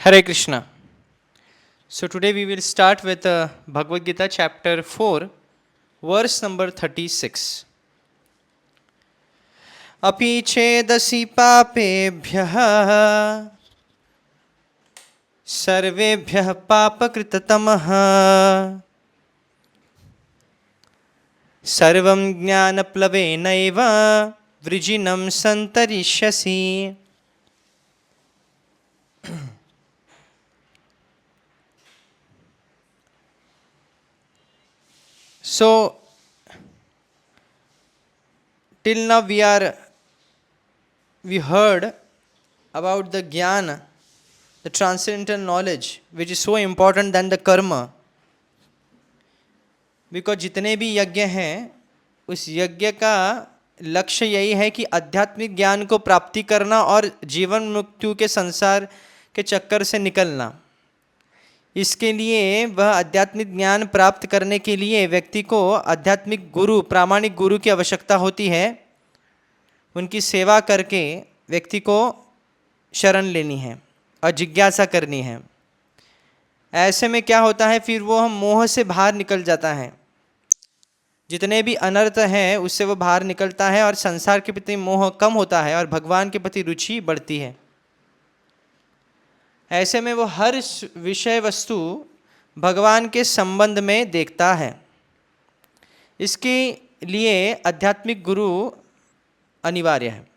Hare Krishna. So today we will start with Bhagavad Gita chapter 4, verse number 36. Api chedasi papebhyah sarvebhyah papakritatamaha sarvam jnanaplavenaiva vrijinam santarishyasi. So, till now we heard about the jnana, the transcendental knowledge, which is so important than the karma. Because जितने भी यज्ञ हैं, उस यज्ञ का लक्ष्य यही है कि आध्यात्मिक ज्ञान को प्राप्ति करना और जीवन मृत्यु के संसार के चक्कर से निकलना. इसके लिए वह आध्यात्मिक ज्ञान प्राप्त करने के लिए व्यक्ति को आध्यात्मिक गुरु, प्रामाणिक गुरु की आवश्यकता होती है. उनकी सेवा करके व्यक्ति को शरण लेनी है और जिज्ञासा करनी है. ऐसे में क्या होता है, फिर वो मोह से बाहर निकल जाता है. जितने भी अनर्थ हैं उससे वो बाहर निकलता है और संसार के प्रति मोह कम होता है और भगवान के प्रति रुचि बढ़ती है. ऐसे में वो हर विषय वस्तु भगवान के संबंध में देखता है. इसके लिए आध्यात्मिक गुरु अनिवार्य है.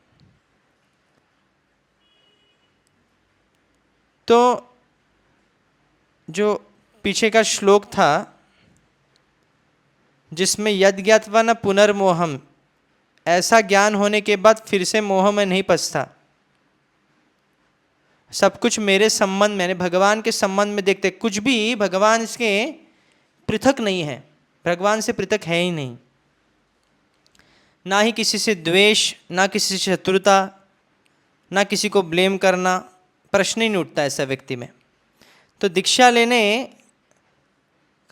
तो जो पीछे का श्लोक था जिसमें यद ज्ञात्वा न पुनर्मोहम, ऐसा ज्ञान होने के बाद फिर से मोह में नहीं फंसता. सब कुछ मेरे संबंध में, भगवान के संबंध में देखते. कुछ भी भगवान इसके पृथक नहीं है, भगवान से पृथक है ही नहीं. ना ही किसी से द्वेष, ना किसी से शत्रुता, ना किसी को ब्लेम करना, प्रश्न ही नहीं उठता ऐसा व्यक्ति में. तो दीक्षा लेने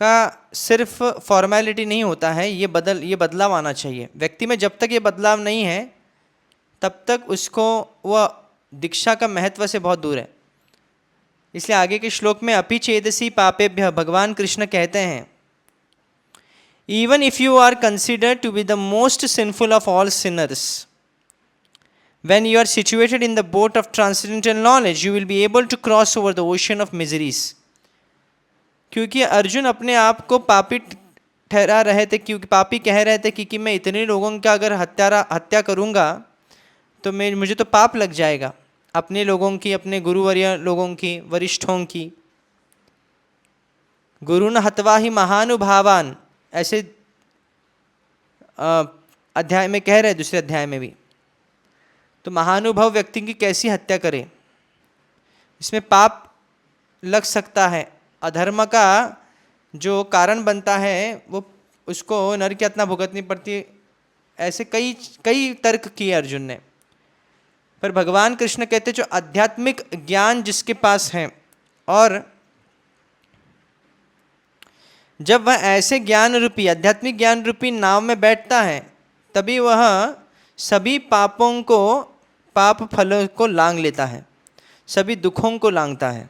का सिर्फ फॉर्मेलिटी नहीं होता है, ये बदलाव आना चाहिए व्यक्ति में. जब तक ये बदलाव नहीं है तब तक उसको वह दीक्षा का महत्व से बहुत दूर है. इसलिए आगे के श्लोक में अपि चेदसी पापेभ्य, भगवान कृष्ण कहते हैं, even if you are considered to be the most sinful of all sinners, when you are situated in the boat of transcendental knowledge, you will be able to cross over the ocean of miseries. क्योंकि अर्जुन अपने आप को पापी ठहरा रहे थे, क्योंकि पापी कह रहे थे कि मैं इतने लोगों का अगर हत्या करूँगा तो मुझे तो पाप लग जाएगा, अपने लोगों की, अपने गुरुवर्य लोगों की, वरिष्ठों की. गुरु न हत्वा ही महानुभावान, ऐसे अध्याय में कह रहे, दूसरे अध्याय में भी. तो महानुभाव व्यक्ति की कैसी हत्या करे, इसमें पाप लग सकता है. अधर्म का जो कारण बनता है वो उसको नरक यातना भुगतनी पड़ती. ऐसे कई तर्क किए अर्जुन ने. पर भगवान कृष्ण कहते जो आध्यात्मिक ज्ञान जिसके पास है, और जब वह ऐसे ज्ञान रूपी, आध्यात्मिक ज्ञान रूपी नाव में बैठता है, तभी वह सभी पापों को, पाप फलों को लांग लेता है, सभी दुखों को लांगता है.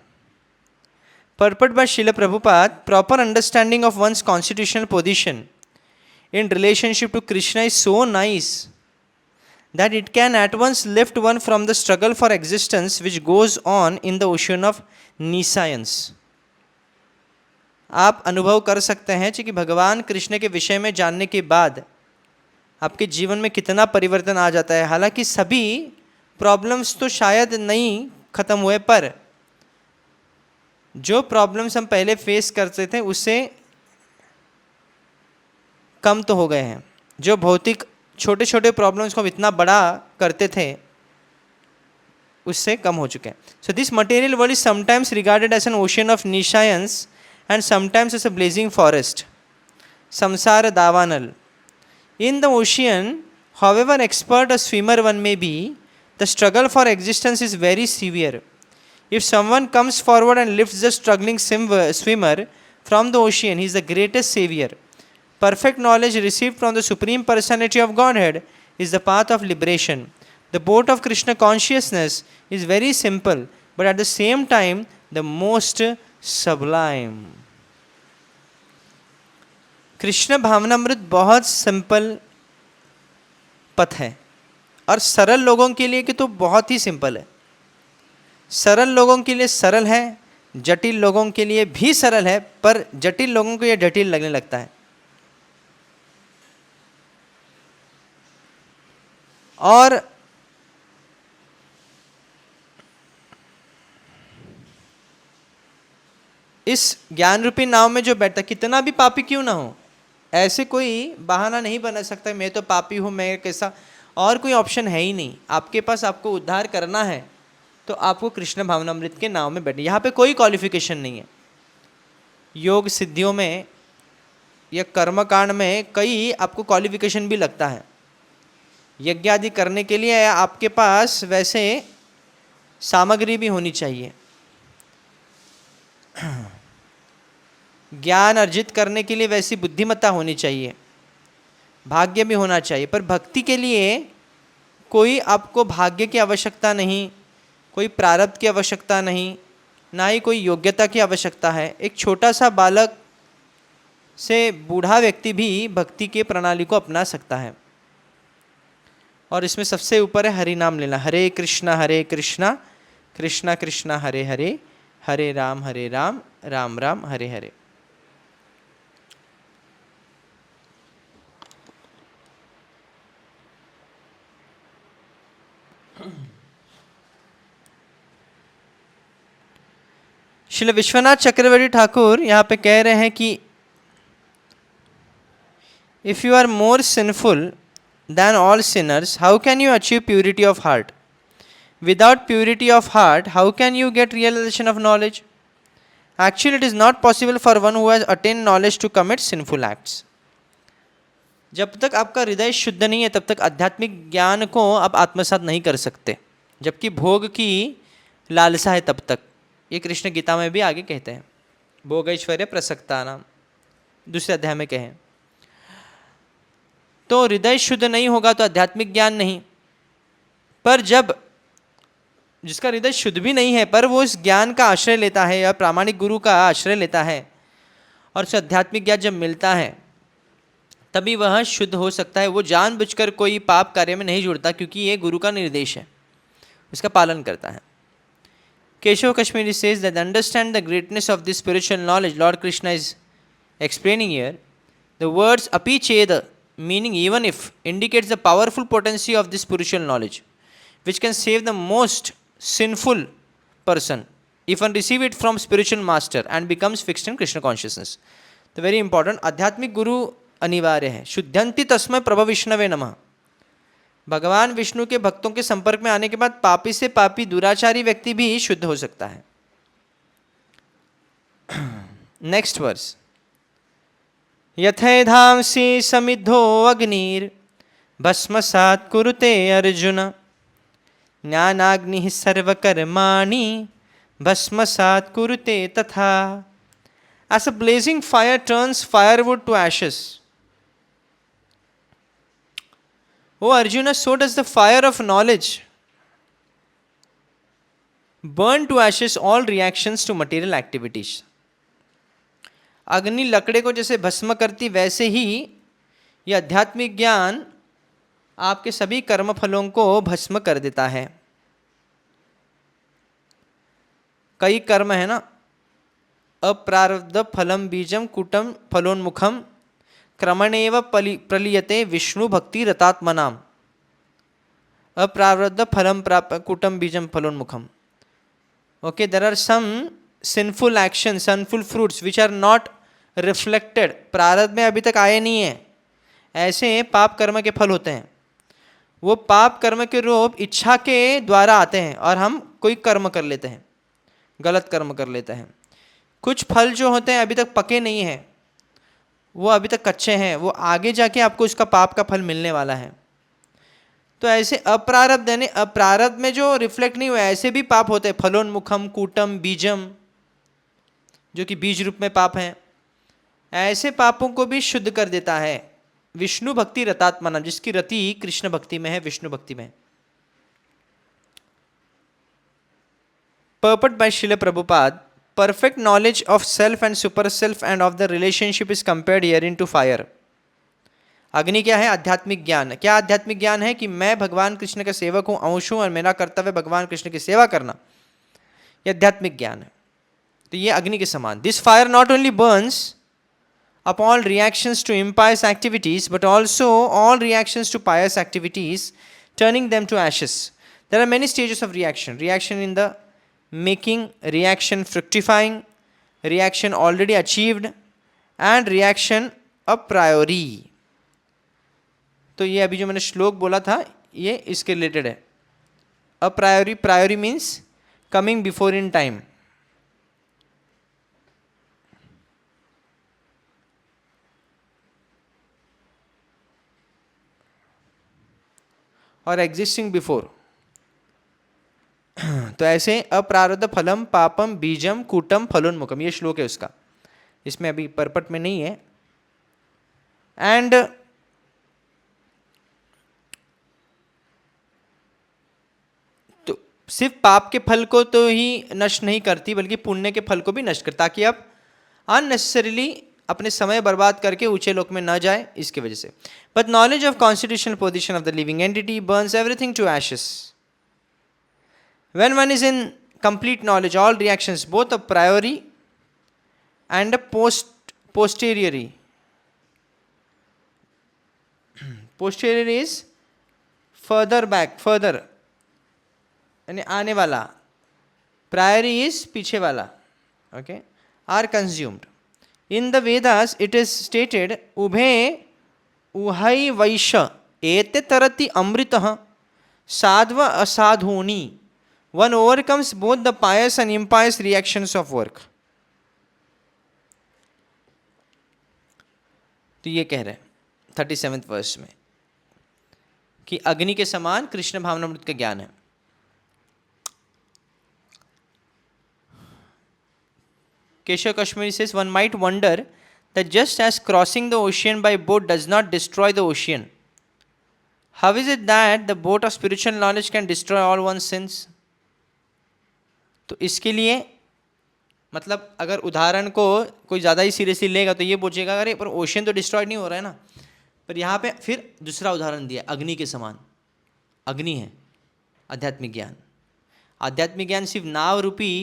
Purport by Srila Prabhupada, proper understanding of one's constitutional position in relationship to Krishna is so nice that it can at once lift one from the struggle for existence which goes on in the ocean of nescience. आप अनुभव कर सकते हैं कि भगवान कृष्ण के विषय में जानने के बाद आपके जीवन में कितना परिवर्तन आ जाता है. हालांकि सभी प्रॉब्लम्स तो शायद नहीं खत्म हुए, पर जो प्रॉब्लम्स हम पहले फेस करते थे उससे कम तो हो गए हैं. जो भौतिक छोटे छोटे प्रॉब्लम्स को हम इतना बड़ा करते थे उससे कम हो चुके हैं. So this material world is sometimes regarded as an ocean of nescience and sometimes as a blazing forest, संसार दावानल. In the ocean, however expert a swimmer one may be, the struggle for existence is very severe. If someone comes forward and lifts the struggling swimmer from the ocean, he is the greatest savior. Perfect knowledge received from the Supreme Personality of Godhead is the path of liberation. The boat of Krishna consciousness is very simple, but at the same time the most sublime. Krishna भावनामृत बहुत simple पथ है, और सरल लोगों के लिए कि तो बहुत ही सिंपल है। सरल लोगों के लिए सरल है, जटिल लोगों के लिए भी सरल है, पर जटिल लोगों को यह जटिल लगने लगता है। और इस ज्ञान रूपी नाव में जो बैठता, कितना भी पापी क्यों ना हो, ऐसे कोई बहाना नहीं बना सकता मैं तो पापी हूं, मैं कैसा, और कोई ऑप्शन है ही नहीं आपके पास। आपको उद्धार करना है तो आपको कृष्ण भावनामृत के नाव में बैठना। यहाँ पे कोई क्वालिफिकेशन नहीं है। योग सिद्धियों में या कर्मकांड में कई आपको क्वालिफिकेशन भी लगता है। यज्ञ आदि करने के लिए आपके पास वैसे सामग्री भी होनी चाहिए, ज्ञान अर्जित करने के लिए वैसी बुद्धिमत्ता होनी चाहिए, भाग्य भी होना चाहिए। पर भक्ति के लिए कोई आपको भाग्य की आवश्यकता नहीं, कोई प्रारब्ध की आवश्यकता नहीं, ना ही कोई योग्यता की आवश्यकता है। एक छोटा सा बालक से बूढ़ा व्यक्ति भी भक्ति के प्रणाली को अपना सकता है। और इसमें सबसे ऊपर है हरि नाम लेना। हरे कृष्णा कृष्णा कृष्णा हरे हरे, हरे राम राम राम हरे हरे। श्रील विश्वनाथ चक्रवर्ती ठाकुर यहाँ पे कह रहे हैं कि if you are more sinful than all sinners, how can you achieve purity of heart? Without purity of heart, how can you get realization of knowledge? Actually, it is not possible for one who has attained knowledge to commit sinful acts. जब तक आपका हृदय शुद्ध नहीं है तब तक आध्यात्मिक ज्ञान को आप आत्मसात नहीं कर सकते, जबकि भोग की लालसा है तब तक। ये कृष्ण गीता में भी आगे कहते हैं, भोग ऐश्वर्य प्रसक्ता नाम, दूसरे अध्याय में कहें। तो हृदय शुद्ध नहीं होगा तो आध्यात्मिक ज्ञान नहीं। पर जब जिसका हृदय शुद्ध भी नहीं है पर वो इस ज्ञान का आश्रय लेता है या प्रामाणिक गुरु का आश्रय लेता है और उसे आध्यात्मिक ज्ञान जब मिलता है तभी वह शुद्ध हो सकता है। वो जानबूझकर कोई पाप कार्य में नहीं जुड़ता क्योंकि ये गुरु का निर्देश है, उसका पालन करता है। Keshav Kashmiri says that understand the greatness of this spiritual knowledge Lord Krishna is explaining here. The words अपि चेद, meaning even if, indicates the powerful potency of this spiritual knowledge which can save the most sinful person if one receive it from spiritual master and becomes fixed in Krishna consciousness. तो very important, आध्यात्मिक गुरु अनिवार्य है। शुद्धंति तस्मै प्रभव विष्णवे नमः। भगवान विष्णु के भक्तों के संपर्क में आने के बाद पापी से पापी दुराचारी व्यक्ति भी शुद्ध हो सकता है। नेक्स्ट वर्स, यथैधांसि समिद्धो अग्निर भस्मसात् कुरुते अर्जुन, ज्ञानाग्निः सर्वकर्माणि भस्मसात् कुरुते तथा। As a blazing fire turns firewood to ashes, O Arjuna, so does the fire of knowledge burn to ashes all reactions to material activities. अग्नि लकड़े को जैसे भस्म करती वैसे ही यह आध्यात्मिक ज्ञान आपके सभी कर्म फलों को भस्म कर देता है। कई कर्म है ना, अप्रारब्ध फलम बीजम कुटम फलोन्मुखम क्रमणेव प्रलीयते विष्णु भक्ति रतात्मनाम। अप्रारब्ध फलम कुटम बीजम फलोन्मुखम। Okay, there are some sinful actions, sinful fruits which are not reflected, प्रारब्ध में अभी तक आए नहीं है, ऐसे पाप कर्म के फल होते हैं। वो पाप कर्म के रूप इच्छा के द्वारा आते हैं और हम कोई कर्म कर लेते हैं, गलत कर्म कर लेते हैं। कुछ फल जो होते हैं अभी तक पके नहीं हैं, वो अभी तक कच्चे हैं, वो आगे जाके आपको उसका पाप का फल मिलने वाला है। तो ऐसे अप्रारब्ध यानी अप्रारब्ध में जो रिफ्लेक्ट नहीं हुआ ऐसे भी पाप होते हैं, फलोन्मुखम कूटम बीजम, जो कि बीज रूप में पाप हैं। ऐसे पापों को भी शुद्ध कर देता है विष्णु भक्ति रतात्मना, जिसकी रति कृष्ण भक्ति में है, विष्णु भक्ति में है। Purport by Srila Prabhupada, perfect knowledge of self and super self and of the relationship is compared herein to fire. अग्नि क्या है? आध्यात्मिक ज्ञान. क्या आध्यात्मिक ज्ञान है? कि मैं भगवान कृष्ण का सेवक हूं, अंश हूं और मेरा कर्तव्य भगवान कृष्ण की सेवा करना. यह आध्यात्मिक ज्ञान है. तो ये अग्नि के समान. This fire not only Burns up all reactions to impious activities, but also all reactions to pious activities, turning them to ashes. There are many stages of reaction. Reaction in the making, reaction fructifying, reaction already achieved, and reaction a priori. तो ये अभी जो मैंने श्लोक बोला था ये इसके रिलेटेड है. a priori, priori means coming before in time. और एग्जिस्टिंग बिफोर. तो ऐसे अप्रारब्ध फलम पापम बीजम कूटम फलोन्मुखम, ये श्लोक है उसका. इसमें अभी परपट में नहीं है. एंड तो सिर्फ पाप के फल को तो ही नष्ट नहीं करती बल्कि पुण्य के फल को भी नष्ट करती, ताकि आप अननेसेसरीली अपने समय बर्बाद करके ऊंचे लोक में न जाए, इसकी वजह से. But knowledge of constitutional position of the living entity burns everything to ashes. When one is in complete knowledge all reactions both a priori and a posteriori. Posterior is further back, further यानी आने वाला. Priori is पीछे वाला. Okay, are consumed. In the Vedas, it is stated, Ubhe uhai vaisha ete tarati amritah sadva asadhuni. One overcomes both the pious and impious reactions of work. तो ये कह रहे हैं 37th वर्ष में कि अग्नि के समान कृष्ण भावनामृत का ज्ञान है. Keshav Kashmiri says, one might wonder that just as crossing the ocean by boat does not destroy the ocean, how is it that the boat of spiritual knowledge can destroy all one's sins? तो इसके लिए मतलब अगर उदाहरण को कोई ज़्यादा ही seriously लेगा तो ये पूछेगा अरे पर ओशियन तो डिस्ट्रॉय नहीं हो रहा है ना. पर यहाँ पे फिर दूसरा उदाहरण दिया, अग्नि के समान. अग्नि है आध्यात्मिक ज्ञान. आध्यात्मिक ज्ञान सिर्फ नाव रूपी,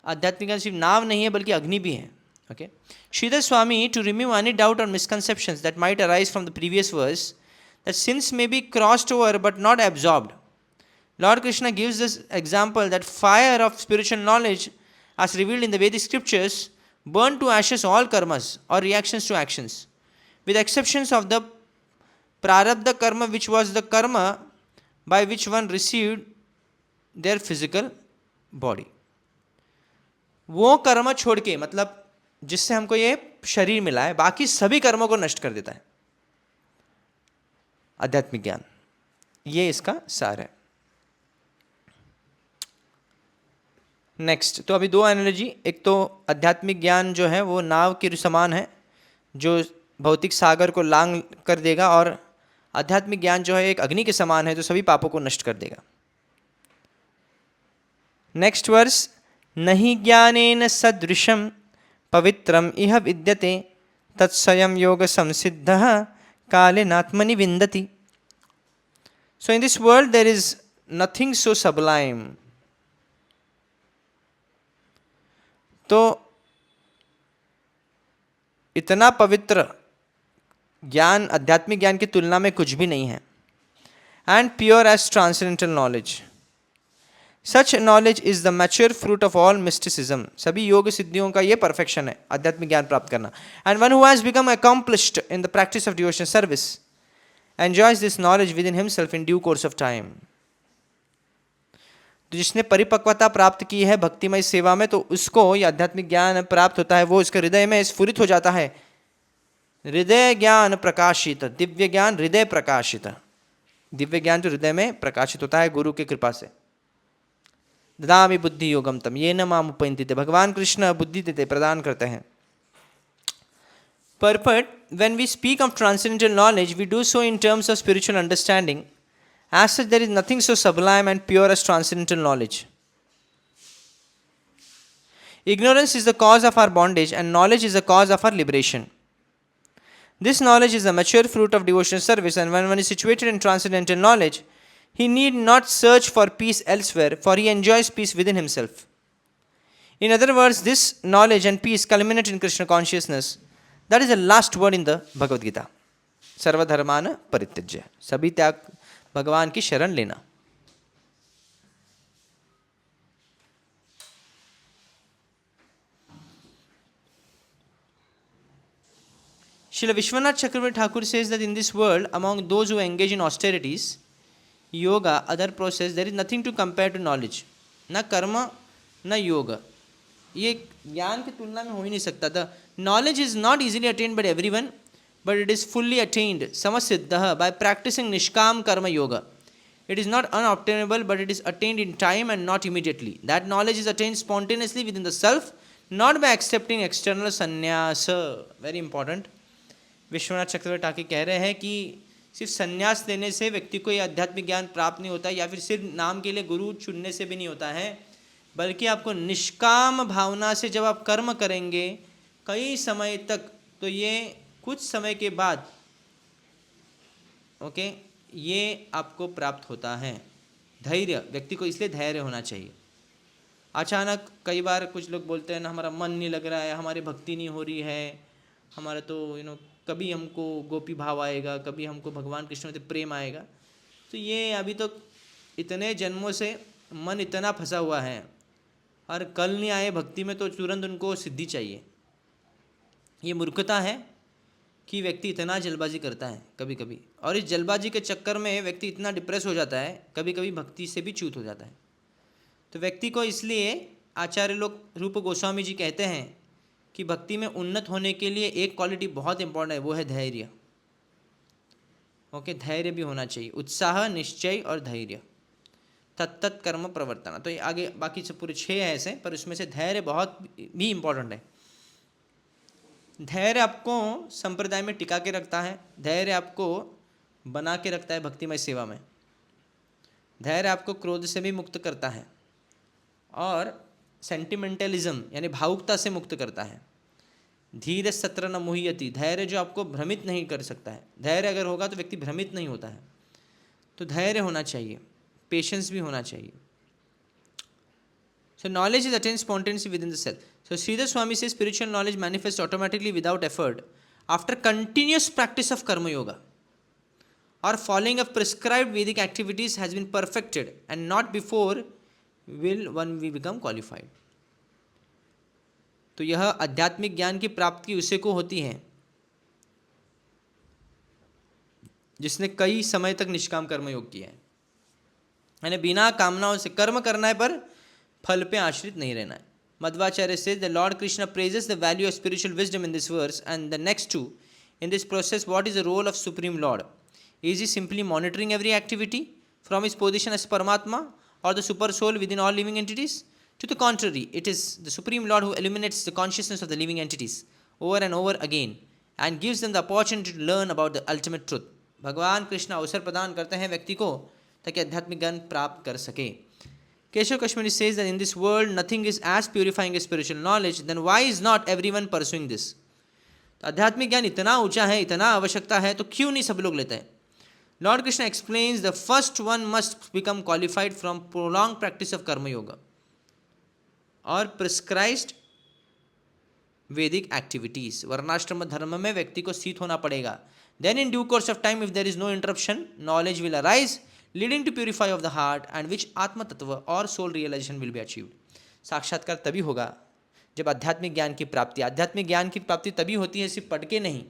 आध्यात्मिक ज्ञान सिर्फ नाव नहीं है बल्कि अग्नि भी है. Okay, Shridhar Swami, to remove any doubt और misconceptions that might arise from the previous verse that sins may be crossed over but not absorbed, Lord Krishna gives this example that fire of spiritual knowledge as revealed in the Vedic scriptures burn to ashes all karmas or reactions to actions, with exceptions of the prarabdha karma, which was the karma by which one received their physical body. वो कर्म छोड़ के, मतलब जिससे हमको ये शरीर मिला है, बाकी सभी कर्मों को नष्ट कर देता है आध्यात्मिक ज्ञान. ये इसका सार है. नेक्स्ट, तो अभी दो एनालॉजी. एक तो आध्यात्मिक ज्ञान जो है वो नाव के समान है जो भौतिक सागर को लांग कर देगा, और आध्यात्मिक ज्ञान जो है एक अग्नि के समान है जो सभी पापों को नष्ट कर देगा. नेक्स्ट वर्स, नहि ज्ञानेन सदृशं पवित्रम इह विद्यते तत्स्वयं योग संसिद्धः कालेनात्मनि विन्दति. So in this world there is nothing so sublime. तो इतना पवित्र ज्ञान आध्यात्मिक ज्ञान की तुलना में कुछ भी नहीं है. And pure as transcendental knowledge, such knowledge is the mature fruit of all mysticism. सभी योग सिद्धियों का ये परफेक्शन है आध्यात्मिक ज्ञान प्राप्त करना. And one who has become accomplished in the practice of devotional service enjoys this knowledge with in himself in due course of time. तो जिसने परिपक्वता प्राप्त की है भक्तिमय सेवा में, तो उसको ये आध्यात्मिक ज्ञान प्राप्त होता है, वो इसके हृदय में स्फुरित हो जाता है. हृदय ज्ञान प्रकाशित, दिव्य ज्ञान हृदय प्रकाशित. दिव्य ज्ञान जो हृदय में प्रकाशित होता है गुरु की कृपा से. ददामि बुद्धि योगम तम येन माम उपैन्ति. भगवान कृष्ण बुद्धि देते, प्रदान करते हैं. Purport, when we speak of transcendental knowledge, we do so in terms of spiritual understanding. As such, there is nothing so sublime and pure as transcendental knowledge. Ignorance is the cause of our bondage and knowledge is the cause of our liberation. This knowledge is the mature fruit of devotional service, and when one is situated in transcendental knowledge, he need not search for peace elsewhere, for he enjoys peace within himself. In other words, this knowledge and peace culminate in Krishna consciousness. That is the last word in the Bhagavad Gita. सर्वधर्मान परित्यज्य, सभी त्याग भगवान की शरण लेना. Srila Vishwanath Chakravarti Thakur says that in this world, among those who engage in austerities, yoga, other process, there is nothing to compare to knowledge. Na karma, na yoga. ये ज्ञान की तुलना में हो ही नहीं सकता था. Knowledge is not easily attained by everyone, but it is fully attained, samasiddha, by practicing nishkam karma yoga. It is not unobtainable, but it is attained in time and not immediately. That knowledge is attained spontaneously within the self, not by accepting external sannyasa. Very important. Vishwanath चक्रवर्ती ठाकुर कह रहे हैं कि सिर्फ संन्यास लेने से व्यक्ति को यह आध्यात्मिक ज्ञान प्राप्त नहीं होता, या फिर सिर्फ नाम के लिए गुरु चुनने से भी नहीं होता है, बल्कि आपको निष्काम भावना से जब आप कर्म करेंगे कई समय तक, तो ये कुछ समय के बाद ये आपको प्राप्त होता है. धैर्य, व्यक्ति को इसलिए धैर्य होना चाहिए. अचानक कई बार कुछ लोग बोलते हैं ना, हमारा मन नहीं लग रहा है, हमारी भक्ति नहीं हो रही है, हमारा तो कभी हमको गोपी भाव आएगा, कभी हमको भगवान कृष्ण में प्रेम आएगा. तो ये अभी तो इतने जन्मों से मन इतना फंसा हुआ है, और कल नहीं आए भक्ति में तो तुरंत उनको सिद्धि चाहिए. ये मूर्खता है कि व्यक्ति इतना जल्दबाजी करता है कभी कभी, और इस जल्दबाजी के चक्कर में व्यक्ति इतना डिप्रेस हो जाता है, कभी कभी भक्ति से भी च्युत हो जाता है. तो व्यक्ति को इसलिए आचार्य लोग, रूप गोस्वामी जी कहते हैं कि भक्ति में उन्नत होने के लिए एक क्वालिटी बहुत इंपॉर्टेंट है, वो है धैर्य. धैर्य भी होना चाहिए, उत्साह, निश्चय और धैर्य. तत्त कर्म प्रवर्तना. तो ये आगे बाकी से पूरे 6 है ऐसे, पर उसमें से धैर्य बहुत भी इंपॉर्टेंट है. धैर्य आपको संप्रदाय में टिका के रखता है, धैर्य आपको बना के रखता है भक्तिमय सेवा में, धैर्य आपको क्रोध से भी मुक्त करता है, और सेंटिमेंटलिज्म यानी भावुकता से मुक्त करता है. धीर सत्र न मुह्यति, धैर्य जो आपको भ्रमित नहीं कर सकता है. धैर्य अगर होगा तो व्यक्ति भ्रमित नहीं होता है. तो धैर्य होना चाहिए, पेशेंस भी होना चाहिए. So knowledge is attained spontaneously within the self. So Sridhar Swami says spiritual knowledge manifests automatically without effort after continuous practice of karma yoga or following of prescribed Vedic activities has been perfected, and not before will one we become qualified. तो यह आध्यात्मिक ज्ञान की प्राप्ति उसे को होती है जिसने कई समय तक निष्काम कर्म योग किया है, यानी बिना कामनाओं से कर्म करना है पर फल पे आश्रित नहीं रहना है. Madhvacharya says the Lord Krishna praises the value of spiritual wisdom in this verse and the next two. In this process, what is the role of Supreme Lord? Is he simply monitoring every activity from his position as Paramatma or the super soul within all living entities? To the contrary, it is the Supreme Lord who illuminates the consciousness of the living entities over and over again and gives them the opportunity to learn about the ultimate truth. भगवान कृष्ण अवसर प्रदान करते हैं व्यक्ति को ताकि आध्यात्मिक ज्ञान प्राप्त कर सके. Keshav Kashmiri says that in this world nothing is as purifying as spiritual knowledge, then why is not everyone pursuing this? तो आध्यात्मिक ज्ञान इतना ऊंचा है, इतना आवश्यकता है, तो क्यों नहीं सब लोग लेते हैं? Lord Krishna explains the first one must become qualified from prolonged practice of karma yoga और prescribed Vedic activities. वर्णाश्रम धर्म में व्यक्ति को स्थित होना पड़ेगा. Then in due course of time, if there is no interruption, knowledge will arise, leading to purify of the heart, and which Atma Tattva or soul realization will be achieved. साक्षात्कार तभी होगा जब आध्यात्मिक ज्ञान की प्राप्ति. आध्यात्मिक ज्ञान की प्राप्ति तभी होती है सिर्फ पढ़ के नहीं,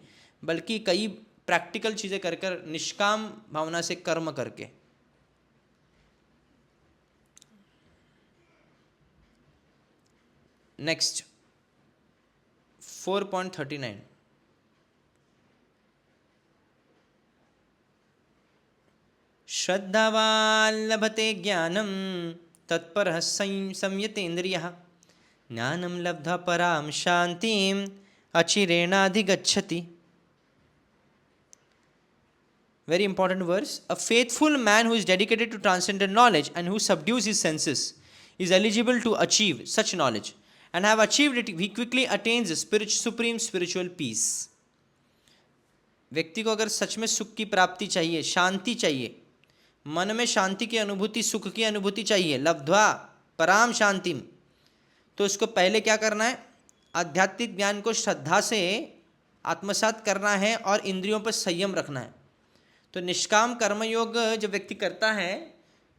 बल्कि कई प्रैक्टिकल चीज़ें कर कर, निष्काम भावना से कर्म करके. नेक्स्ट 4.39. श्रद्धावान् लभते ज्ञानं तत्परः संयतेन्द्रियः ज्ञानं लब्ध्वा परां शान्तिम् अचिरेणाधिगच्छति. Very important verse. A faithful man who is dedicated to transcendental knowledge and who subdues his senses is eligible to achieve such knowledge, and have achieved it, he quickly attains supreme spiritual peace. व्यक्ति को अगर सच में सुख की प्राप्ति चाहिए, शांति चाहिए, मन में शांति की अनुभूति, सुख की अनुभूति चाहिए, लब्ध्वा पराम शांतिम, तो उसको पहले क्या करना है? आध्यात्मिक ज्ञान को श्रद्धा से आत्मसात करना है और इंद्रियों पर संयम रखना है। तो निष्काम कर्मयोग जब व्यक्ति करता है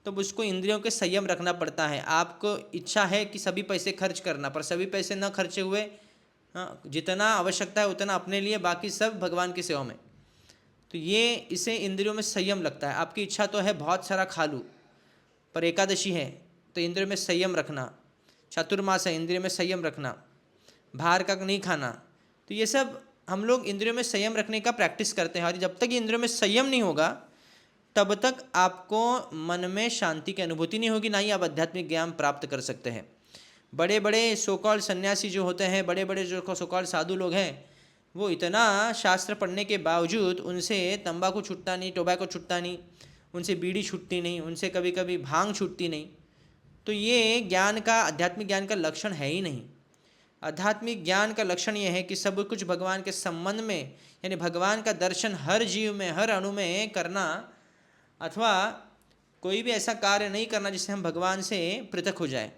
तो उसको इंद्रियों के संयम रखना पड़ता है। आपको इच्छा है कि सभी पैसे खर्च करना, पर सभी पैसे न खर्चे हुए जितना आवश्यकता है उतना अपने लिए, बाकी सब भगवान की सेवा में, तो ये इसे इंद्रियों में संयम लगता है। आपकी इच्छा तो है बहुत सारा खा लूँ, पर एकादशी है तो इंद्रियों में संयम रखना, चातुर्मास है इंद्रियों में संयम रखना, बाहर का नहीं खाना, तो ये सब हम लोग इंद्रियों में संयम रखने का प्रैक्टिस करते हैं। और जब तक इंद्रियों में संयम नहीं होगा तब तक आपको मन में शांति की अनुभूति नहीं होगी, ना ही आप आध्यात्मिक ज्ञान प्राप्त कर सकते हैं। बड़े बड़े सोकॉल सन्यासी जो होते हैं, बड़े बड़े जो सोकॉल साधु लोग हैं, वो इतना शास्त्र पढ़ने के बावजूद उनसे तंबाकू छूटता नहीं, टोबैको छूटता नहीं, उनसे बीड़ी छूटती नहीं, उनसे कभी कभी भांग छूटती नहीं। तो ये ज्ञान का, आध्यात्मिक ज्ञान का लक्षण है ही नहीं। आध्यात्मिक ज्ञान का लक्षण ये है कि सब कुछ भगवान के संबंध में, यानी भगवान का दर्शन हर जीव में, हर अणु में करना, अथवा कोई भी ऐसा कार्य नहीं करना जिससे हम भगवान से पृथक हो जाए।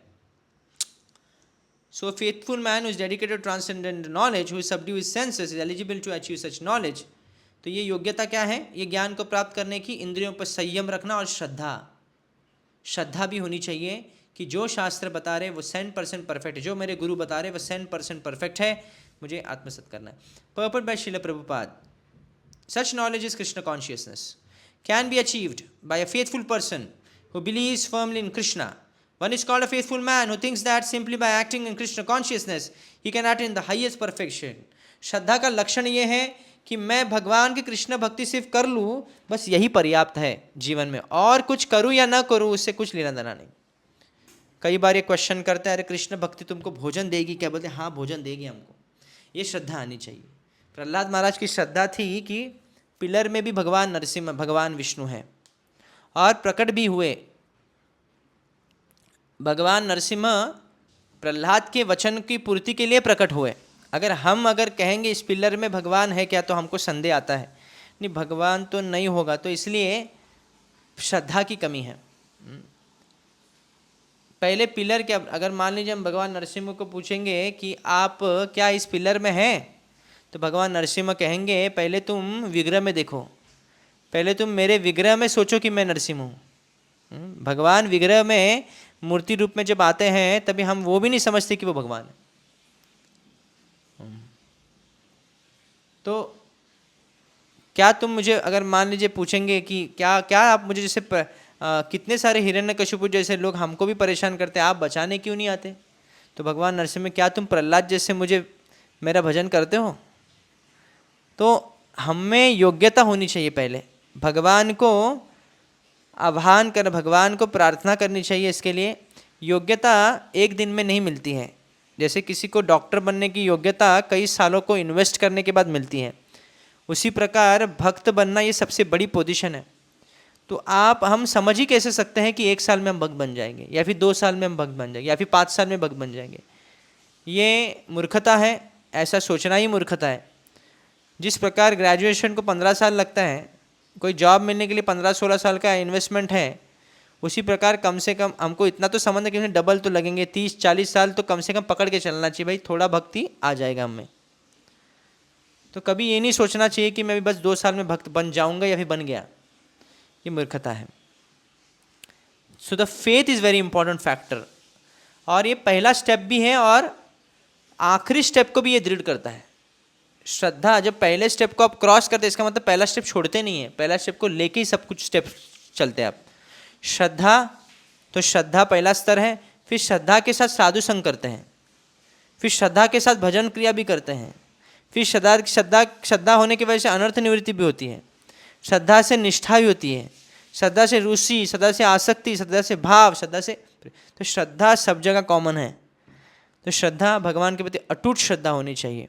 So faithful man who is dedicated to transcendent knowledge, who subdue his senses, is eligible to achieve such knowledge. तो ये योग्यता क्या है? ये ज्ञान को प्राप्त करने की इंद्रियों पर संयम रखना और श्रद्धा भी होनी चाहिए कि जो शास्त्र बता रहे वो 100% परफेक्ट है, जो मेरे गुरु बता रहे वो 100% परफेक्ट है, मुझे आत्मसात करना है। Purport by Srila Prabhupada, such knowledge is Krishna consciousness, can be achieved by a faithful person who believes firmly in Krishna. One is called a faithful man who thinks that simply by acting in Krishna consciousness he can attain the highest perfection. श्रद्धा का लक्षण ये है कि मैं भगवान की कृष्ण भक्ति सिर्फ कर लूँ, बस यही पर्याप्त है जीवन में, और कुछ करूँ या ना करूँ उससे कुछ लेना देना नहीं। कई बार ये क्वेश्चन करते हैं, अरे कृष्ण भक्ति तुमको भोजन देगी क्या? बोलते हाँ भोजन देगी हमको। ये श्रद्धा आनी चाहिए। प्रहलाद महाराज की श्रद्धा थी कि पिलर में भी भगवान नरसिंह, भगवान विष्णु हैं, और प्रकट भी हुए। भगवान नरसिंह प्रहलाद के वचन की पूर्ति के लिए प्रकट हुए। अगर कहेंगे इस पिलर में भगवान है क्या, तो हमको संदेह आता है, नहीं भगवान तो नहीं होगा, तो इसलिए श्रद्धा की कमी है। पहले पिलर क्या, अगर मान लीजिए हम भगवान नरसिंह को पूछेंगे कि आप क्या इस पिलर में हैं, तो भगवान नरसिंह कहेंगे पहले तुम विग्रह में देखो, पहले तुम मेरे विग्रह में सोचो कि मैं नरसिंह हूँ। भगवान विग्रह में मूर्ति रूप में जब आते हैं तभी हम वो भी नहीं समझते कि वो भगवान है। तो क्या तुम मुझे अगर मान लीजिए पूछेंगे कि क्या आप मुझे जैसे कितने सारे हिरण्यकशिपु जैसे लोग हमको भी परेशान करते हैं, आप बचाने क्यों नहीं आते? तो भगवान नरसिंह क्या तुम प्रहलाद जैसे मुझे मेरा भजन करते हो? तो हमें योग्यता होनी चाहिए, पहले भगवान को आह्वान कर, भगवान को प्रार्थना करनी चाहिए। इसके लिए योग्यता एक दिन में नहीं मिलती है। जैसे किसी को डॉक्टर बनने की योग्यता कई सालों को इन्वेस्ट करने के बाद मिलती है, उसी प्रकार भक्त बनना ये सबसे बड़ी पोजीशन है। तो हम समझ ही कैसे सकते हैं कि 1 साल में हम भक्त बन जाएंगे, या फिर 2 साल में हम भक्त बन जाएंगे, या फिर 5 साल में भक्त बन जाएंगे? ये मूर्खता है, ऐसा सोचना ही मूर्खता है। जिस प्रकार ग्रेजुएशन को 15 साल लगता है, कोई जॉब मिलने के लिए 15-16 साल का इन्वेस्टमेंट है, उसी प्रकार कम से कम हमको इतना तो समझना कि डबल तो लगेंगे, 30-40 साल तो कम से कम पकड़ के चलना चाहिए भाई, थोड़ा भक्ति आ जाएगा हमें। तो कभी ये नहीं सोचना चाहिए कि मैं भी बस 2 साल में भक्त बन जाऊंगा या फिर बन गया, ये मूर्खता है। So the faith is very important factor, और ये पहला स्टेप भी है और आखिरी स्टेप को भी ये दृढ़ करता है। श्रद्धा जब पहले स्टेप को आप क्रॉस करते हैं, इसका मतलब पहला स्टेप छोड़ते नहीं है, पहला स्टेप को लेके ही सब कुछ स्टेप चलते हैं आप। श्रद्धा, तो श्रद्धा पहला स्तर है, फिर श्रद्धा के साथ साधु संग करते हैं, फिर श्रद्धा के साथ भजन क्रिया भी करते हैं, फिर श्रद्धा होने की वजह से अनर्थ निवृत्ति भी होती है, श्रद्धा से निष्ठा भी होती है, श्रद्धा से रुचि, श्रद्धा से आसक्ति, श्रद्धा से भाव, श्रद्धा से, तो श्रद्धा सब जगह कॉमन है। तो श्रद्धा, भगवान के प्रति अटूट श्रद्धा होनी चाहिए।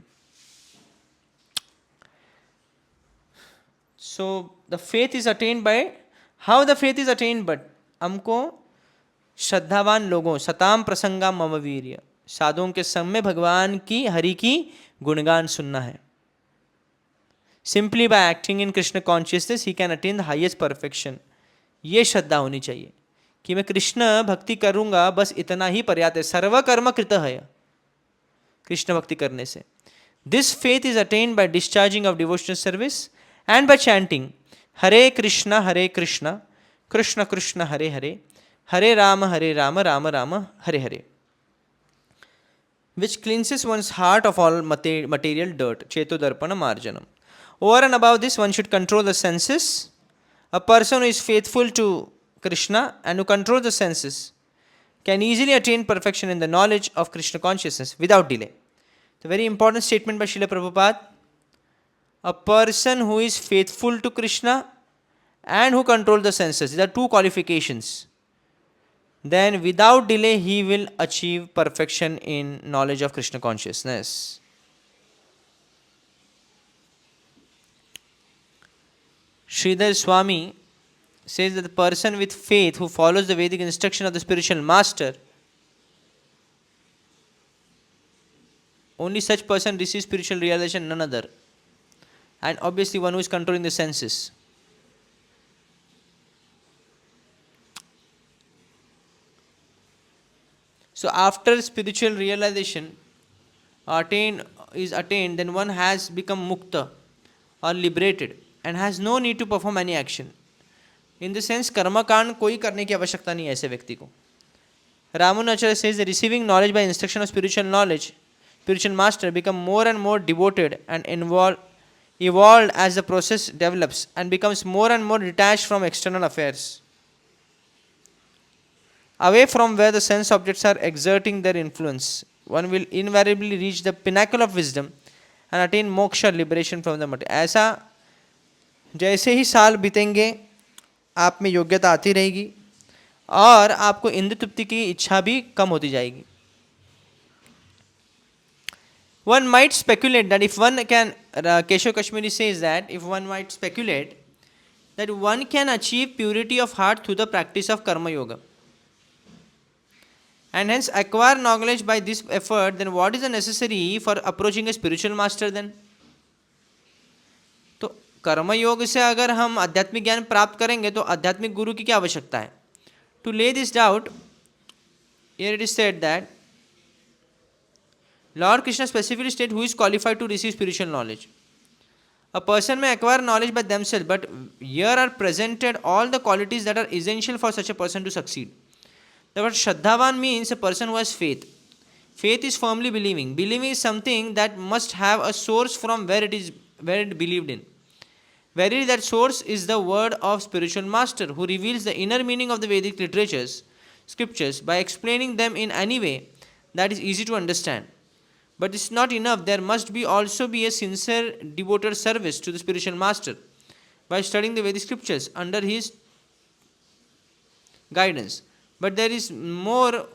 So the faith is attend bye, how the faith is attend? But हमको श्रद्धावान लोगों, सताम प्रसंगा मम वीर्य, साधुओं के संग में भगवान की, हरि की गुणगान सुनना है। Simply by acting in Krishna consciousness he can attain the highest perfection. ये श्रद्धा होनी चाहिए कि मैं कृष्ण भक्ति करूंगा, बस इतना ही पर्याप्त है, सर्वकर्म कृत है कृष्ण भक्ति करने से। This faith is attend bye discharging of devotional service and bye chanting Hare Krishna Krishna Krishna Hare Hare, Hare Ram Ram Ram Hare Hare, which cleanses one's heart of all material dirt, Chetodarpana Marjanam. Over and above this, one should control the senses. A person who is faithful to Krishna and who controls the senses can easily attain perfection in the knowledge of Krishna consciousness without delay. It's a very important statement by Srila Prabhupada. A person who is faithful to Krishna and who controls the senses, these are two qualifications. Then without delay he will achieve perfection in knowledge of Krishna consciousness. Sridhar Swami says that the person with faith who follows the Vedic instruction of the spiritual master, only such person receives spiritual realization, none other. And obviously one who is controlling the senses. So after spiritual realization is attained, then one has become mukta or liberated and has no need to perform any action. In the sense कर्म कांड कोई करने की आवश्यकता नहीं है ऐसे व्यक्ति को. Ramanacharya says that receiving knowledge by instruction of spiritual master become more and more devoted and evolved as the process develops and becomes more and more detached from external affairs, away from where the sense objects are exerting their influence. One will invariably reach the pinnacle of wisdom and attain moksha, liberation from the material. ऐसा जैसे ही साल बीतेंगे आप में योग्यता आती रहेगी और आपको इंद्रिय तृप्ति की इच्छा भी कम होती जाएगी. One might speculate that if one can, Keshav Kashmiri says that if one might speculate that one can achieve purity of heart through the practice of karma yoga and hence acquire knowledge by this effort, then what is the necessary for approaching a spiritual master then? तो कर्म योग से अगर हम आध्यात्मिक ज्ञान प्राप्त करेंगे तो आध्यात्मिक गुरु की क्या आवश्यकता है? To lay this doubt, here it is said that Lord Krishna specifically states who is qualified to receive spiritual knowledge. A person may acquire knowledge by themselves, but here are presented all the qualities that are essential for such a person to succeed. The word Shraddhavan means a person who has faith. Faith is firmly believing. Believing is something that must have a source from where it believed in. Verily, that source is the word of spiritual master, who reveals the inner meaning of the Vedic scriptures, by explaining them in any way that is easy to understand. But it's not enough. There must also be a sincere devoted service to the spiritual master by studying the Vedic scriptures under his guidance. But there is more.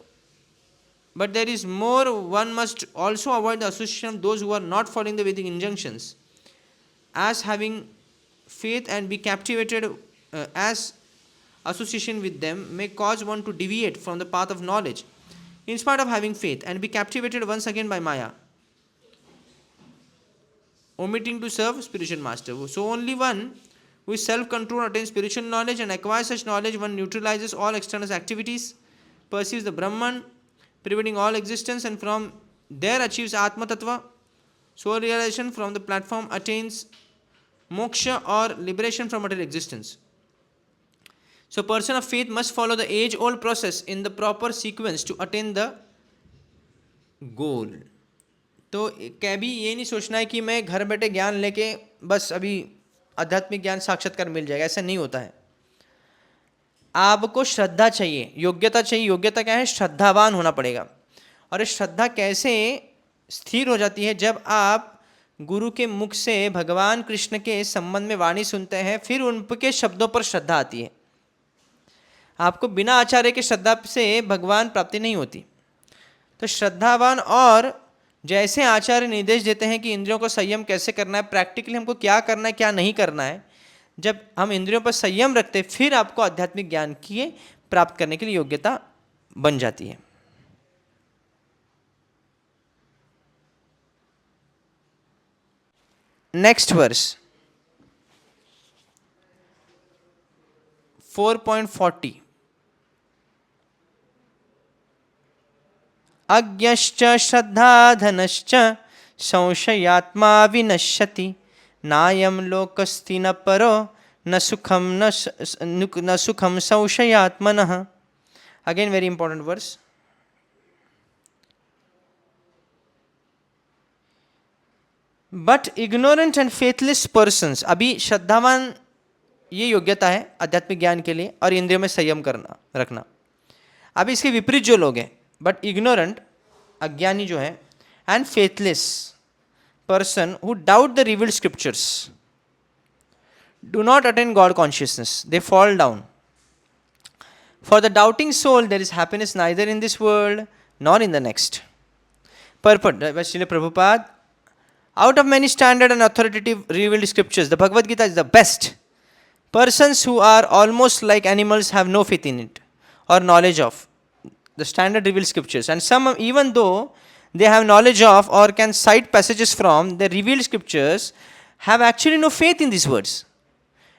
One must also avoid the association of those who are not following the Vedic injunctions, as having faith and be captivated, as association with them may cause one to deviate from the path of knowledge in spite of having faith and be captivated once again by Maya, omitting to serve spiritual master. So only one who is self-controlled attains spiritual knowledge, and acquires such knowledge one neutralizes all external activities, perceives the Brahman, preventing all existence, and from there achieves Atma Tattva. Soul realization from the platform attains moksha or liberation from material existence. So, person of faith must follow the age-old process in the proper sequence to attain the goal. तो कभी ये नहीं सोचना है कि मैं घर बैठे ज्ञान लेके बस अभी आध्यात्मिक ज्ञान साक्षात्कार मिल जाएगा, ऐसा नहीं होता है. आपको श्रद्धा चाहिए, योग्यता चाहिए. योग्यता क्या है? श्रद्धावान होना पड़ेगा. और श्रद्धा कैसे स्थिर हो जाती है? जब आप गुरु के मुख से भगवान कृष्ण के संबंध में वाणी सुनते हैं, फिर उनके शब्दों पर श्रद्धा आती है. आपको बिना आचार्य के श्रद्धा से भगवान प्राप्ति नहीं होती. तो श्रद्धावान, और जैसे आचार्य निर्देश देते हैं कि इंद्रियों को संयम कैसे करना है, प्रैक्टिकली हमको क्या करना है क्या नहीं करना है, जब हम इंद्रियों पर संयम रखते हैं फिर आपको आध्यात्मिक ज्ञान की प्राप्त करने के लिए योग्यता बन जाती है. नेक्स्ट वर्स 4.40 अज्ञश्च श्रद्धाधनश्च संशयात्मा विनश्यति नायं लोकस्ति न परो न सुखम संशयात्मनः. Again very important verse. But ignorant and faithless persons. अभी श्रद्धावान ये योग्यता है आध्यात्मिक ज्ञान के लिए और इंद्रियों में संयम करना रखना. अभी इसके विपरीत जो लोग हैं, बट इग्नोरेंट अज्ञानी जो है, and faithless person who doubt the revealed scriptures do not attain God consciousness, they fall down. For the doubting soul there is happiness neither in this world nor in the next. Purport by Srila Prabhupada. Out of many standard and authoritative revealed scriptures, the Bhagavad Gita is the best. Persons who are almost like animals have no faith in it or knowledge of the standard revealed scriptures, and some, even though they have knowledge of or can cite passages from the revealed scriptures, have actually no faith in these words.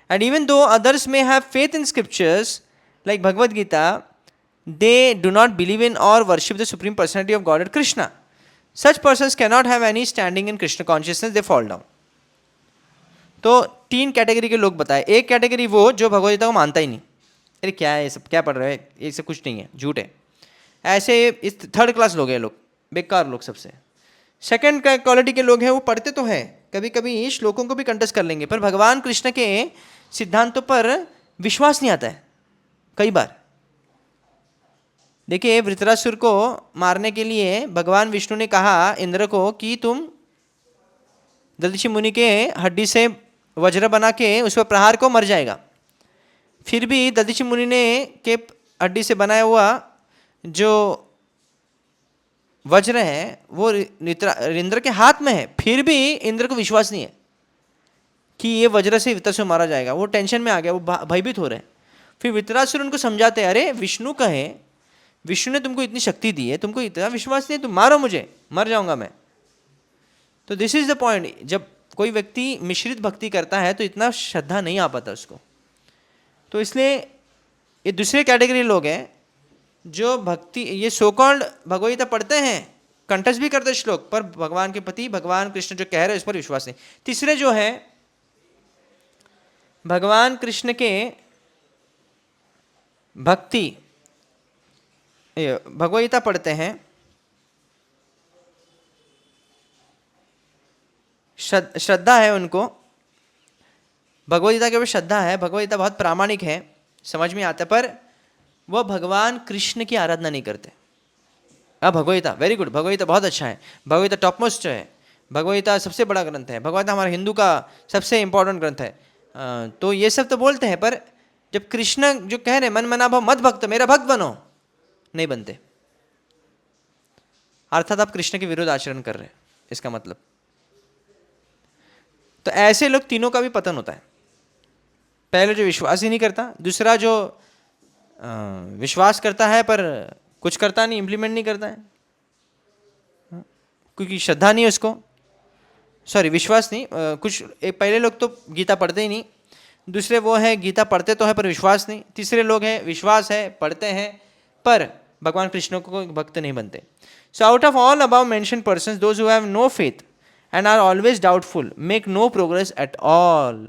And even though others may have faith in scriptures like Bhagavad Gita, they do not believe in or worship the Supreme Personality of Godhead Krishna. Such persons cannot have any standing in Krishna consciousness, they fall down. तो 3 category के लोग बताए. एक category वो जो भगवद गीता को मानता ही नहीं, अरे क्या है ये सब, क्या पढ़ रहे हैं, ये सब कुछ नहीं है, झूठ है. ऐसे इस थर्ड क्लास लोग हैं, लोग बेकार लोग सबसे. सेकंड क्वालिटी के लोग हैं, वो पढ़ते तो हैं, कभी कभी श्लोकों को भी कंटेस्ट कर लेंगे, पर भगवान कृष्ण के सिद्धांतों पर विश्वास नहीं आता है. कई बार देखिए, वृत्रासुर को मारने के लिए भगवान विष्णु ने कहा इंद्र को कि तुम दधीचि मुनि के हड्डी से वज्र बना के उस पर प्रहार को, मर जाएगा. फिर भी दधीचि मुनि ने के हड्डी से बनाया हुआ जो वज्र है वो इंद्र के हाथ में है, फिर भी इंद्र को विश्वास नहीं है कि ये वज्र से वृत्रासुर मारा जाएगा. वो टेंशन में आ गया, वो भयभीत हो रहे हैं. फिर वृत्रासुर उनको समझाते हैं, अरे विष्णु कहे, विष्णु ने तुमको इतनी शक्ति दी है, तुमको इतना विश्वास नहीं है, तुम मारो मुझे, मर जाऊंगा मैं. तो दिस इज द पॉइंट. जब कोई व्यक्ति मिश्रित भक्ति करता है तो इतना श्रद्धा नहीं आ पाता उसको. तो इसलिए ये दूसरे कैटेगरी लोग हैं जो भक्ति, ये सो कॉल्ड भगवद गीता पढ़ते हैं, कंठस्थ भी करते श्लोक, पर भगवान के प्रति भगवान कृष्ण जो कह रहे हैं उस पर विश्वास नहीं. तीसरे जो है भगवान कृष्ण के भक्ति, भगवद गीता पढ़ते हैं, श्रद्धा है उनको, भगवद गीता के ऊपर श्रद्धा है, भगवद गीता बहुत प्रामाणिक है, समझ में आता है, पर वह भगवान कृष्ण की आराधना नहीं करते. अब भगवद गीता वेरी गुड, भगवद गीता बहुत अच्छा है, भगवद गीता टॉप मोस्ट है, भगवद गीता सबसे बड़ा ग्रंथ है, भगवद गीता हमारे हिंदू का सबसे इंपॉर्टेंट ग्रंथ है. तो ये सब तो बोलते हैं, पर जब कृष्ण जो कह रहे मन मना भव मत भक्त, मेरा भक्त बनो, नहीं बनते. अर्थात आप कृष्ण के विरुद्ध आचरण कर रहे हैं, इसका मतलब. तो ऐसे लोग तीनों का भी पतन होता है. पहले जो विश्वास ही नहीं करता, दूसरा जो विश्वास करता है पर कुछ करता नहीं, इंप्लीमेंट नहीं करता है, क्योंकि श्रद्धा नहीं है उसको, सॉरी विश्वास नहीं, कुछ पहले लोग तो गीता पढ़ते ही नहीं, दूसरे वो है गीता पढ़ते तो है पर विश्वास नहीं, तीसरे लोग हैं विश्वास है, पढ़ते हैं पर भगवान कृष्ण को भक्त नहीं बनते. So out of all above mention persons, those who have no faith and are always doubtful make no progress at all.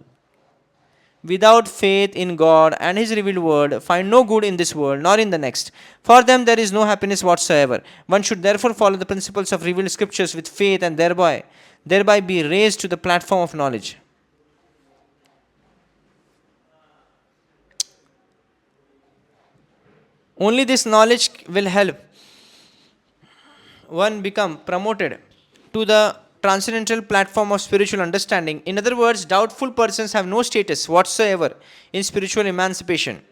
Without faith in God and His revealed word, find no good in this world nor in the next. For them there is no happiness whatsoever. One should therefore follow the principles of revealed scriptures with faith and thereby be raised to the platform of knowledge. Only this knowledge will help one become promoted to the transcendental platform of spiritual understanding. In other words, doubtful persons have no status whatsoever in spiritual emancipation.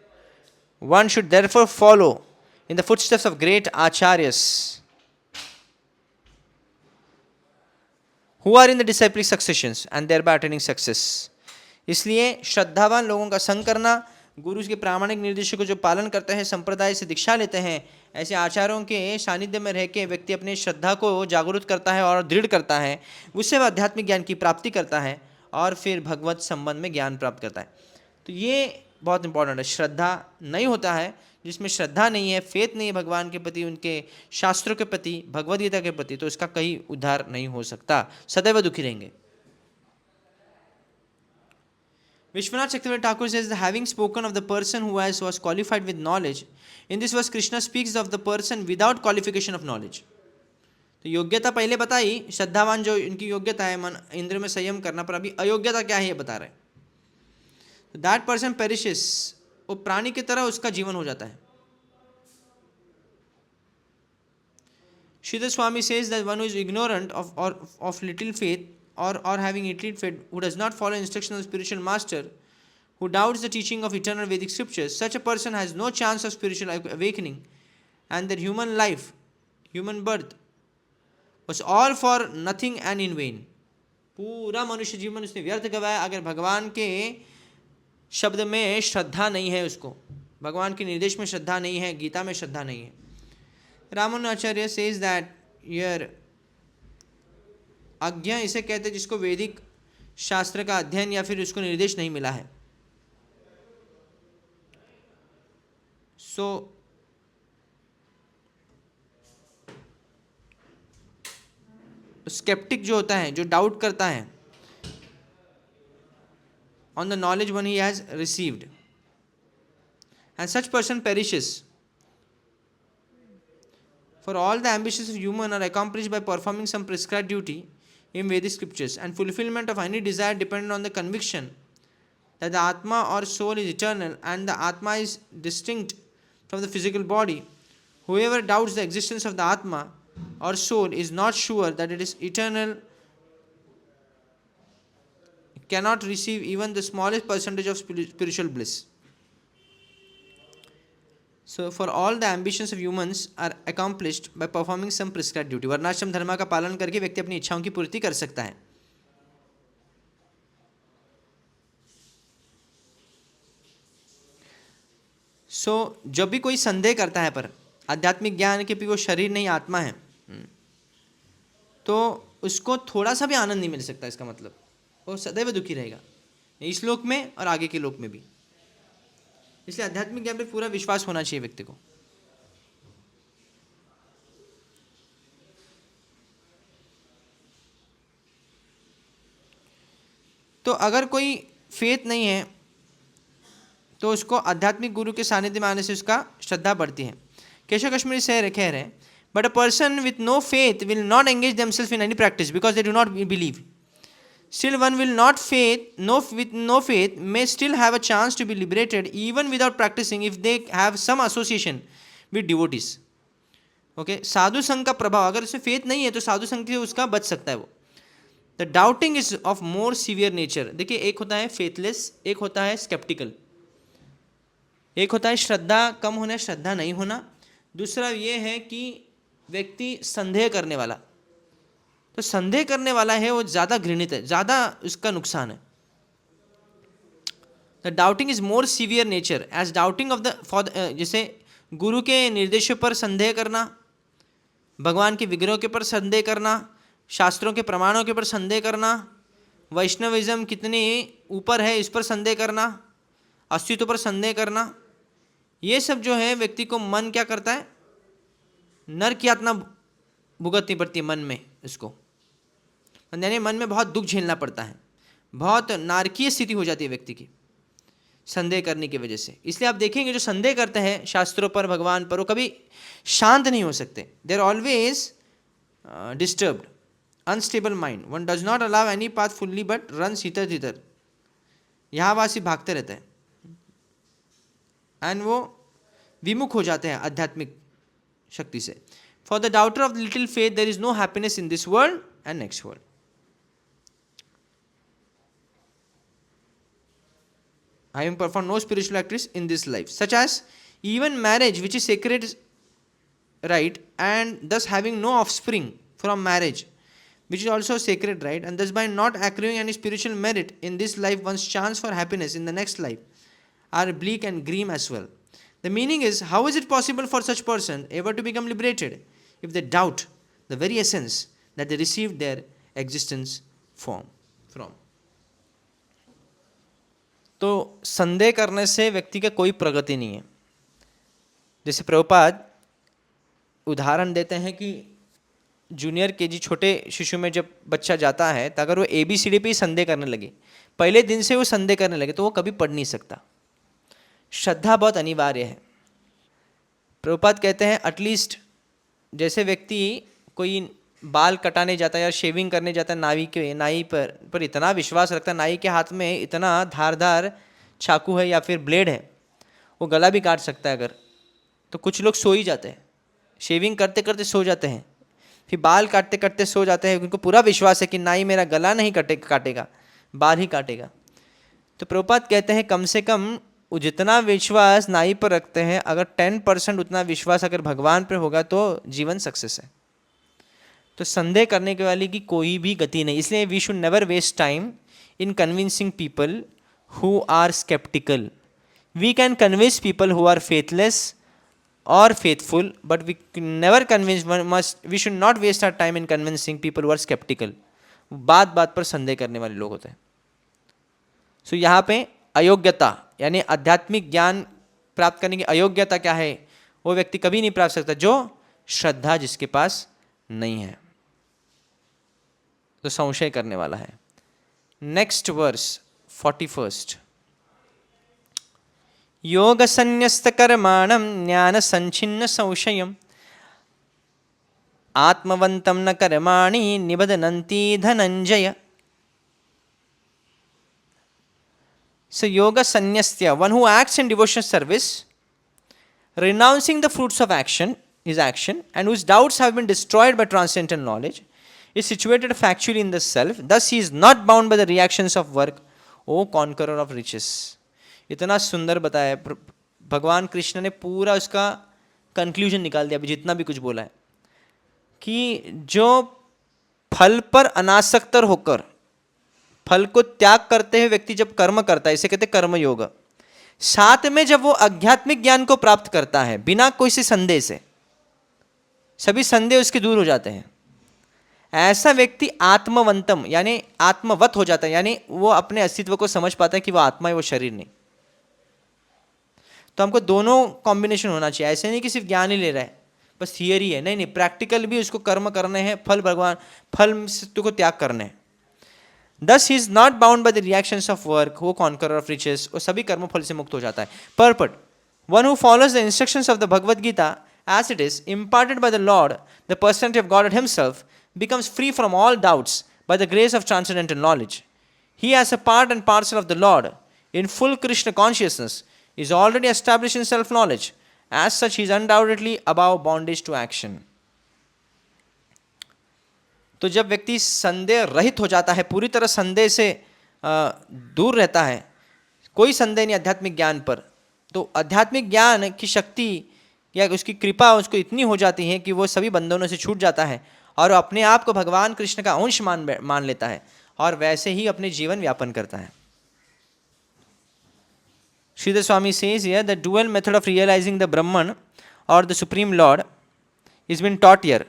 One should therefore follow in the footsteps of great acharyas who are in the disciplic successions and thereby attaining success. इसलिए श्रद्धावान लोगों का संग करना, गुरु के प्रामाणिक निर्देशों को जो पालन करते हैं, संप्रदाय से दीक्षा लेते हैं, ऐसे आचारों के सानिध्य में रह के व्यक्ति अपनी श्रद्धा को जागरूक करता है और दृढ़ करता है, उससे वह आध्यात्मिक ज्ञान की प्राप्ति करता है और फिर भगवत संबंध में ज्ञान प्राप्त करता है। तो ये बहुत इंपॉर्टेंट है। श्रद्धा नहीं होता है, जिसमें श्रद्धा नहीं है, फेथ नहीं है भगवान के प्रति, उनके शास्त्रों के प्रति, भगवद गीता के प्रति, तो इसका कहीं उद्धार नहीं हो सकता, सदैव दुखी रहेंगे। Vishwanath Chakravarti Thakur says that having spoken of the person who was qualified with knowledge, in this verse Krishna speaks of the person without qualification of knowledge. तो योग्यता पहले बताई, श्रद्धावान जो इनकी योग्यता है मन इंद्र में संयम करना, पर अभी अयोग्यता क्या है ये बता रहे हैं। दैट पर्सन पेरिशेस, वो प्राणी की तरह उसका जीवन हो जाता है। Sridhar Swami says that one who is ignorant of little faith or having little faith, who does not follow instruction of the spiritual master, who doubts the teaching of eternal Vedic scriptures, such a person has no chance of spiritual awakening, and that human life, human birth was all for nothing and in vain. पूरा मनुष्य जीवन उसने व्यर्थ गवाया अगर भगवान के शब्द में श्रद्धा नहीं है, उसको भगवान के निर्देश में श्रद्धा नहीं है, गीता में श्रद्धा नहीं है। रामानुजाचार्य सेज दैट हियर आज्ञा इसे कहते हैं जिसको वैदिक शास्त्र का अध्ययन या फिर उसको निर्देश नहीं मिला है। सो स्केप्टिक जो होता है, जो डाउट करता है on the knowledge one he has received, and such person perishes. For all the ambitions of human are accomplished by performing some prescribed duty in Vedic scriptures, and fulfillment of any desire dependent on the conviction that the Atma or soul is eternal and the Atma is distinct from the physical body. Whoever doubts the existence of the Atma or soul is not sure that it is eternal, cannot receive even the smallest percentage of spiritual bliss. So for all the ambitions of humans are accomplished by performing some prescribed duty. वर्णाश्रम धर्म का पालन करके व्यक्ति अपनी इच्छाओं की पूर्ति कर सकता है। जब भी कोई संदेह करता है पर आध्यात्मिक ज्ञान के भी वो शरीर नहीं आत्मा है, तो उसको थोड़ा सा भी आनंद नहीं मिल सकता। इसका मतलब वो सदैव दुखी रहेगा, इस लोक में और आगे के लोक में भी। इसलिए आध्यात्मिक ज्ञान पे पूरा विश्वास होना चाहिए व्यक्ति को। तो अगर कोई फेथ नहीं है तो उसको आध्यात्मिक गुरु के सानिध्य में आने से उसका श्रद्धा बढ़ती है। केशव कश्मीरी से कह रहे हैं, but a person with no faith will not engage themselves in any practice because they do not believe. Still one will not with no faith may still have a chance to be liberated even without practicing if they have some association with devotees. Okay, साधु संघ का प्रभाव, अगर उसमें faith नहीं है तो साधु संघ से उसका बच सकता है वो। The doubting is of more severe nature. देखिए, एक होता है फेथलेस, एक होता है स्केप्टिकल। एक होता है श्रद्धा कम होना, श्रद्धा नहीं होना। दूसरा ये है कि व्यक्ति संदेह करने वाला। तो संदेह करने वाला है वो ज़्यादा घृणित है, ज़्यादा उसका नुकसान है। The doubting is more severe nature as doubting of जैसे गुरु के निर्देशों पर संदेह करना, भगवान के विग्रहों के ऊपर संदेह करना, शास्त्रों के प्रमाणों के ऊपर संदेह करना, वैष्णविज्म कितने ऊपर है इस पर संदेह करना, अस्तित्व पर संदेह करना, ये सब जो है व्यक्ति को मन क्या करता है, नर की यातना भुगतनी पड़ती है मन में। इसको यानी मन में बहुत दुख झेलना पड़ता है, बहुत नारकीय स्थिति हो जाती है व्यक्ति की संदेह करने की वजह से। इसलिए आप देखेंगे जो संदेह करते हैं शास्त्रों पर, भगवान पर, वो कभी शांत नहीं हो सकते। They are always disturbed, unstable mind. One does not allow any path fully but runs इधर तिधर, यहाँ वासी भागते रहते हैं एंड वो विमुख हो जाते हैं आध्यात्मिक शक्ति से। For the doubter of little faith, there is no happiness in this world and next world. Having performed no spiritual activities in this life, such as even marriage, which is sacred right, and thus having no offspring from marriage, which is also a sacred right, and thus by not accruing any spiritual merit in this life, one's chance for happiness in the next life are bleak and grim as well. The meaning is, how is it possible for such person ever to become liberated if they doubt the very essence that they received their existence from? तो संदेह करने से व्यक्ति का कोई प्रगति नहीं है। जैसे प्रभुपाद उदाहरण देते हैं कि जूनियर केजी छोटे शिशु में जब बच्चा जाता है तो अगर वो ABCD पे ही संदेह करने लगे, पहले दिन से वो संदेह करने लगे, तो वो कभी पढ़ नहीं सकता। श्रद्धा बहुत अनिवार्य है। प्रभुपाद कहते हैं एटलीस्ट जैसे व्यक्ति कोई बाल कटाने जाता है या शेविंग करने जाता है नाई पर इतना विश्वास रखता है, नाई के हाथ में इतना धारदार चाकू है या फिर ब्लेड है, वो गला भी काट सकता है अगर, तो कुछ लोग सो ही जाते हैं, शेविंग करते करते सो जाते हैं, फिर बाल काटते काटते सो जाते हैं, उनको पूरा विश्वास है कि नाई मेरा गला नहीं काटेगा, बाल ही काटेगा। तो प्रभुपाद कहते हैं कम से कम जितना विश्वास नाई पर रखते हैं, अगर 10% उतना विश्वास अगर भगवान पर होगा तो जीवन सक्सेस है। तो संदेह करने के वाली की कोई भी गति नहीं। इसलिए we should never waste time in convincing people who are sceptical. We can convince people who are faithless or faithful, but we never convince we should not waste our time in convincing people who are skeptical. बात बात पर संदेह करने वाले लोग होते हैं। सो यहाँ पे अयोग्यता यानी आध्यात्मिक ज्ञान प्राप्त करने की अयोग्यता क्या है? वो व्यक्ति कभी नहीं प्राप्त सकता जो श्रद्धा जिसके पास नहीं है, तो संशय करने वाला है। नेक्स्ट वर्स 41, योग संन्यस्त कर्माणं ज्ञान संचिन्न संशयम् आत्मवन्तं न कर्माणि निबध्नन्ति Dhananjay. So yoga sannyastya, one who acts in devotional service, renouncing the fruits of action, his action, and whose doubts have been destroyed by transcendental knowledge, is situated factually in the self. Thus he is not bound by the reactions of work, O conqueror of riches. इतना सुंदर बताया भगवान कृष्ण ने, पूरा उसका conclusion निकाल दिया अभी जितना भी कुछ बोला है, कि जो फल पर अनासक्त होकर फल को त्याग करते हुए व्यक्ति जब कर्म करता है, इसे कहते कर्म योग, साथ में जब वो आध्यात्मिक ज्ञान को प्राप्त करता है बिना कोई से संदेह से, सभी संदेह उसके दूर हो जाते हैं, ऐसा व्यक्ति आत्मवंतम यानी आत्मवत हो जाता है, यानी वो अपने अस्तित्व को समझ पाता है कि वो आत्मा है, वो शरीर नहीं। तो हमको दोनों कॉम्बिनेशन होना चाहिए। ऐसे नहीं कि सिर्फ ज्ञान ही ले रहा है, बस थियरी है, नहीं, प्रैक्टिकल भी उसको कर्म करने हैं, फल को त्याग करने हैं। Thus he is not bound by the reactions of work, who conqueror of riches, वो सभी कर्म फल से मुक्त हो जाता है। Purport: one who follows the instructions of the Bhagavad Gita as it is imparted by the Lord, the personality of Godhead himself, becomes free from all doubts by the grace of transcendental knowledge. He, as a part and parcel of the Lord, in full Krishna consciousness, is already established in self-knowledge. As such, he is undoubtedly above bondage to action. तो जब व्यक्ति संदेह रहित हो जाता है, पूरी तरह संदेह से दूर रहता है, कोई संदेह नहीं आध्यात्मिक ज्ञान पर, तो आध्यात्मिक ज्ञान की शक्ति या उसकी कृपा उसको इतनी हो जाती है कि वो सभी बंधनों से छूट जाता है और अपने आप को भगवान कृष्ण का अंश मान लेता है और वैसे ही अपने जीवन व्यापन करता है। Sridhar Swami says here the dual method of realizing the Brahman or the Supreme Lord is been taught here.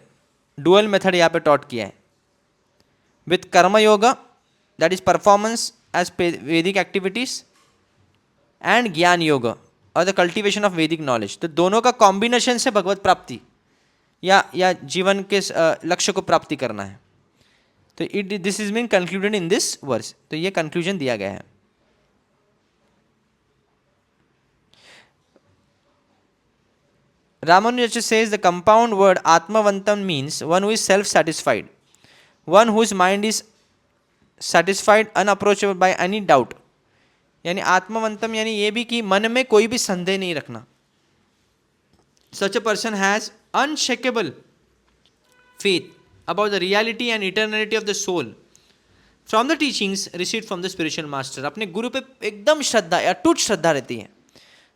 Dual method यहाँ पे taught किया है, with karma yoga, that is performance as Vedic activities, and ज्ञान yoga or the cultivation of Vedic knowledge. तो दोनों का combination से भगवत प्राप्ति या जीवन के लक्ष्य को प्राप्ति करना है। तो this is been concluded in this verse. तो ये कंक्लूजन दिया गया है। Ramanuja says the compound word Atmavantam means one who is self-satisfied, one whose mind is satisfied, unapproachable by any doubt. यानी आत्मवंतम यानी ये भी कि मन में कोई भी संदेह नहीं रखना। Such a person has unshakable faith about the reality and eternality of the soul from the teachings received from the spiritual master. अपने गुरु पे एकदम श्रद्धा, अटूट श्रद्धा रहती है।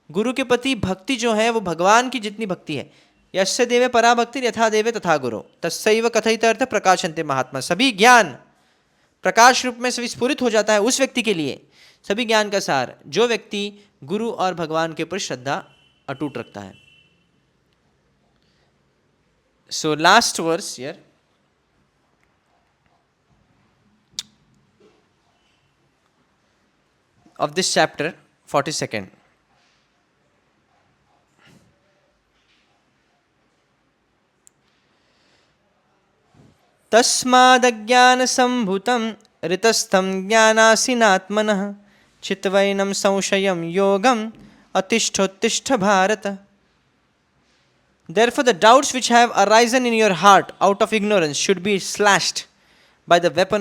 गुरु के प्रति भक्ति जो है वो भगवान की जितनी भक्ति है, यस्य देवे परा भक्ति यथा देवे तथा गुरु तस्सैव कथित अर्थ प्रकाशन्ते महात्मा। सभी ज्ञान प्रकाश रूप में विस्फुरित हो जाता है उस व्यक्ति के लिए, सभी ज्ञान का सार, जो व्यक्ति गुरु और भगवान के ऊपर श्रद्धा अटूट रखता है। So last verse here, of this chapter, 42nd. तस्मादज्ञानसम्भूतं ऋतस्थं ज्ञानासीनात्मनः चित्वैनं संशयं योगम् अतिष्ठोत्तिष्ठ Bharat. Therefore the doubts which have arisen in your heart out of ignorance should be slashed by the weapon